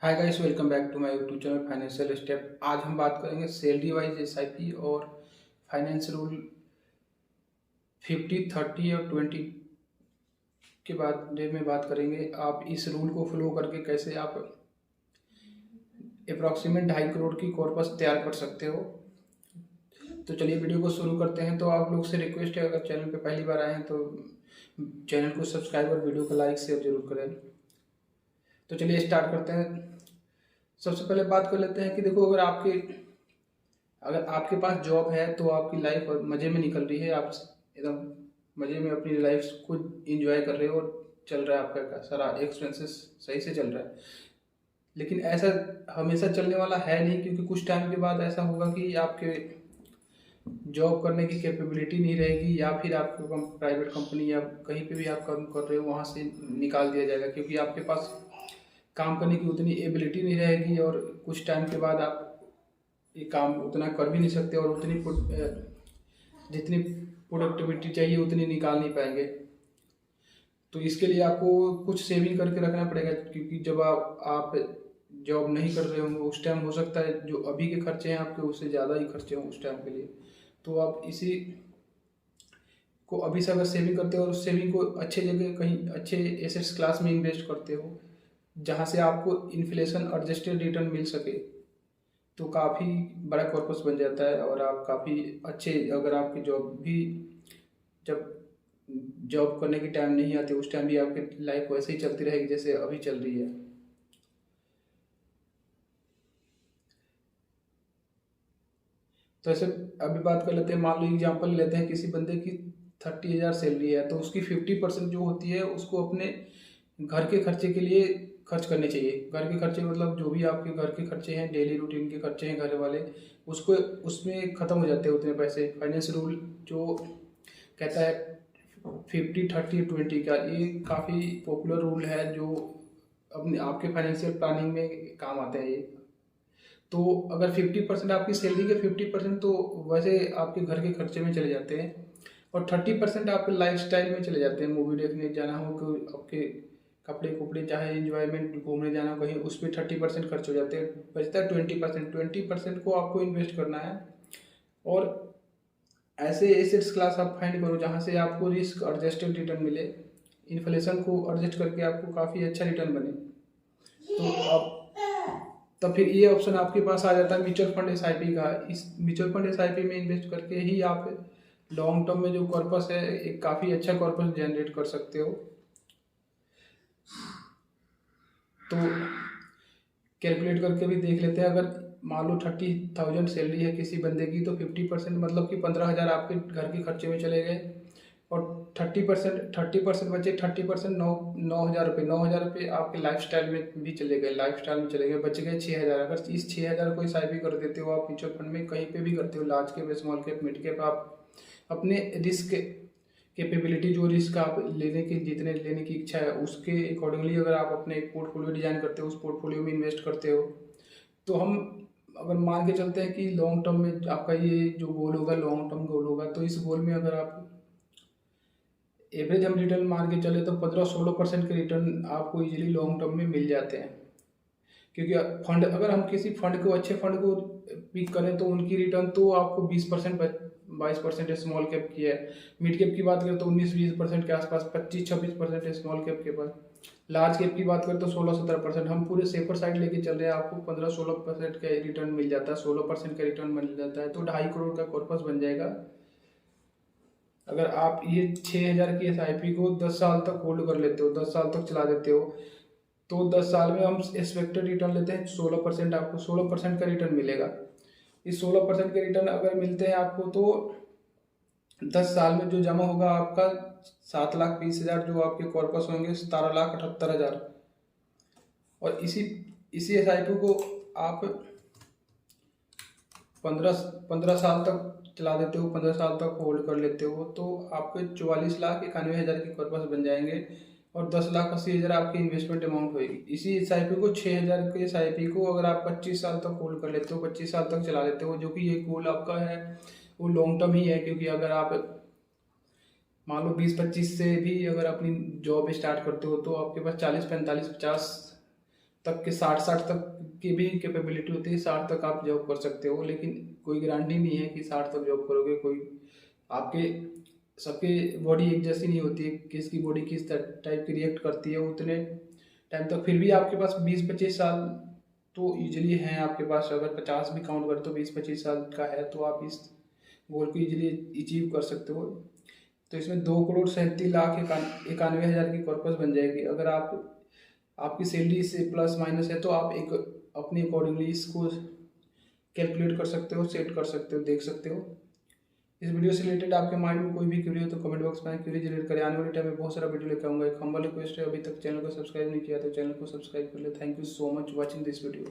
Hi guys, welcome back to my YouTube channel financial step. आज हम बात करेंगे सैलरी वाइज एसआईपी और फाइनेंस रूल 50, 30 और 20 के बारे में बात करेंगे। आप इस रूल को फॉलो करके कैसे आप अप्रॉक्सीमेट 2.5 करोड़ की कॉर्पस तैयार कर सकते हो। तो चलिए वीडियो को शुरू करते हैं। तो आप लोग से रिक्वेस्ट है, अगर चैनल पे पहली बार आए हैं तो चैनल को सब्सक्राइब और वीडियो को लाइक शेयर जरूर करें। तो चलिए स्टार्ट करते हैं। सबसे पहले बात कर लेते हैं कि देखो, अगर आपके पास जॉब है तो आपकी लाइफ मज़े में निकल रही है। आप एकदम मज़े में अपनी लाइफ को इंजॉय कर रहे हो और चल रहा है, आपका सारा एक्सपेंसेस सही से चल रहा है। लेकिन ऐसा हमेशा चलने वाला है नहीं, क्योंकि कुछ टाइम के बाद ऐसा होगा कि आपके जॉब करने की कैपेबिलिटी नहीं रहेगी, या फिर आपको प्राइवेट कंपनी या कहीं पे भी आप काम कर रहे हो वहाँ से निकाल दिया जाएगा, क्योंकि आपके पास काम करने की उतनी एबिलिटी नहीं रहेगी। और कुछ टाइम के बाद आप ये काम उतना कर भी नहीं सकते और जितनी प्रोडक्टिविटी चाहिए उतनी निकाल नहीं पाएंगे। तो इसके लिए आपको कुछ सेविंग करके रखना पड़ेगा, क्योंकि जब आप जॉब नहीं कर रहे होंगे उस टाइम हो सकता है जो अभी के खर्चे हैं आपके उससे ज़्यादा ही खर्चे हों उस टाइम के लिए। तो आप इसी को अभी से अगर सेविंग करते हो और उस सेविंग को अच्छे जगह कहीं अच्छे एसेट्स क्लास में इन्वेस्ट करते हो जहाँ से आपको इन्फ्लेशन एडजस्टेड रिटर्न मिल सके, तो काफ़ी बड़ा कॉर्पस बन जाता है। और आप काफ़ी अच्छे, अगर आपकी जॉब भी जब जॉब करने की टाइम नहीं आती उस टाइम भी आपकी लाइफ वैसे ही चलती रहेगी जैसे अभी चल रही है। तो ऐसे अभी बात कर लेते हैं, मान लो एग्जांपल लेते हैं, किसी बंदे की 30,000 सैलरी है तो उसकी 50% जो होती है उसको अपने घर के खर्चे के लिए खर्च करने चाहिए। घर के खर्चे मतलब जो भी आपके घर के खर्चे हैं, डेली रूटीन के खर्चे हैं घर वाले, उसको उसमें ख़त्म हो जाते हैं उतने पैसे। फाइनेंस रूल जो कहता है 50, 30, 20 का, ये काफ़ी पॉपुलर रूल है जो अपने आपके फाइनेंशियल प्लानिंग में काम आते हैं ये। तो अगर 50% आपकी सैलरी के 50% तो वैसे आपके घर के खर्चे में चले जाते हैं, और 30% आपके लाइफ स्टाइल में चले जाते हैं। मूवी देखने जाना हो, कोई आपके कपड़े कुपड़े, चाहे इंजॉयमेंट घूमने जाना हो कहीं, उस पर 30% खर्च हो जाते हैं। बचता है 20%। 20% को आपको इन्वेस्ट करना है, और ऐसे एसेट्स क्लास आप फाइंड करो जहाँ से आपको रिस्क एडजस्टेड रिटर्न मिले, इन्फ्लेशन को एडजस्ट करके आपको काफ़ी अच्छा रिटर्न बने। तो आप तब फिर ये ऑप्शन आपके पास आ जाता है म्यूचुअल फंड एसआईपी का। इस म्यूचुअल फंड एसआईपी में इन्वेस्ट करके ही आप लॉन्ग टर्म में जो कॉर्पस है एक काफ़ी अच्छा कॉर्पस जनरेट कर सकते हो। तो कैलकुलेट करके भी देख लेते हैं। अगर मान लो 30,000 सैलरी है किसी बंदे की, तो 50% मतलब कि 15,000 आपके घर के खर्चे में चले गए, और 30% बचे। 30% 9,000 रुपये, 9,000 रुपये आपके लाइफ स्टाइल में भी चले गए, लाइफ स्टाइल में चले गए, बच गए 6,000। अगर इस 6,000 को एसआईपी कर देते हो आप म्यूचुअल फंड में, कहीं पे भी करते हो, large cap, small cap, mid cap, आप अपने रिस्क कैपेबिलिटी, जो रिस्क आप लेने की जितने लेने की इच्छा है उसके अकॉर्डिंगली अगर आप अपने एक पोर्टफोलियो डिजाइन करते हो, उस पोर्टफोलियो में इन्वेस्ट करते हो, तो हम अगर मान के चलते हैं कि लॉन्ग टर्म में आपका ये जो गोल होगा लॉन्ग टर्म गोल होगा, तो इस गोल में अगर आप एवरेज हम रिटर्न मान के चले तो 15-16% के रिटर्न आपको इजीली लॉन्ग टर्म में मिल जाते हैं। क्योंकि फंड, अगर हम किसी फंड को, अच्छे फंड को पिक करें तो उनकी रिटर्न तो आपको 20%, 22% स्मॉल कैप की है। मिड कैप की बात करें तो 19-20% के आसपास, 25-26% स्मॉल कैप के पास। लार्ज कैप की बात करें तो 16-17%। हम पूरे सेफर साइड लेके चल रहे हैं, आपको 15-16% का रिटर्न मिल जाता है, 16% का रिटर्न मिल जाता है, तो 2.5 करोड़ का कॉर्पस बन जाएगा। अगर आप ये 6,000 की एसआईपी को 10 साल तक होल्ड कर लेते हो, 10 साल तक चला देते हो, तो 10 साल में हम एक्सपेक्टेड रिटर्न लेते हैं 16%, आपको 16% का रिटर्न मिलेगा। इस 16% के रिटर्न अगर मिलते हैं आपको, तो 10 साल में जो जमा होगा आपका 7,20,000, जो आपके कॉर्पस होंगे 17,78,000। और इसी इसी एसआईपी को आप 15 साल तक चला देते हो, 15 साल तक होल्ड कर लेते हो, तो आपके 44,91,000 के कॉर्पस बन जाएंगे, और 10,80,000 आपकी इन्वेस्टमेंट अमाउंट होगी। इसी एसआईपी को 6,000 के एसआईपी को अगर आप 25 साल तक होल्ड कर लेते हो, 25 साल तक चला लेते हो, जो कि ये गोल आपका है वो लॉन्ग टर्म ही है। क्योंकि अगर आप मान लो 20-25 से भी अगर अपनी जॉब स्टार्ट करते हो, तो आपके पास 40-45-50 तक के 60 तक की भी कैपेबिलिटी होती है, 60 तक आप जॉब कर सकते हो, लेकिन कोई गारंटी नहीं है कि 60 तक जॉब करोगे। कोई आपके सबकी बॉडी एक जैसी नहीं होती है, किसकी बॉडी किस टाइप की रिएक्ट करती है उतने टाइम तक। फिर भी आपके पास 20-25 साल तो ईजिली हैं आपके पास, अगर 50 भी काउंट करें तो 20-25 साल का है, तो आप इस गोल को ईजिली अचीव कर सकते हो। तो इसमें 2,37,91,000 की कॉर्पस बन जाएगी। अगर आपकी सैलरी से प्लस माइनस है तो आप एक अपनी अकॉर्डिंगली इसको कैलकुलेट कर सकते हो, सेट कर सकते हो, देख सकते हो। इस वीडियो से रिलेटेड आपके माइंड में कोई भी क्वेरी हो तो कमेंट बॉक्स में क्वेरी जनरेट करें। आने वाले टाइम में बहुत सारा वीडियो लेकर आऊँगा। एक हम्बल रिक्वेस्ट है, अभी तक चैनल को सब्सक्राइब नहीं किया तो चैनल को सब्सक्राइब कर ले। Thank you so much watching this video.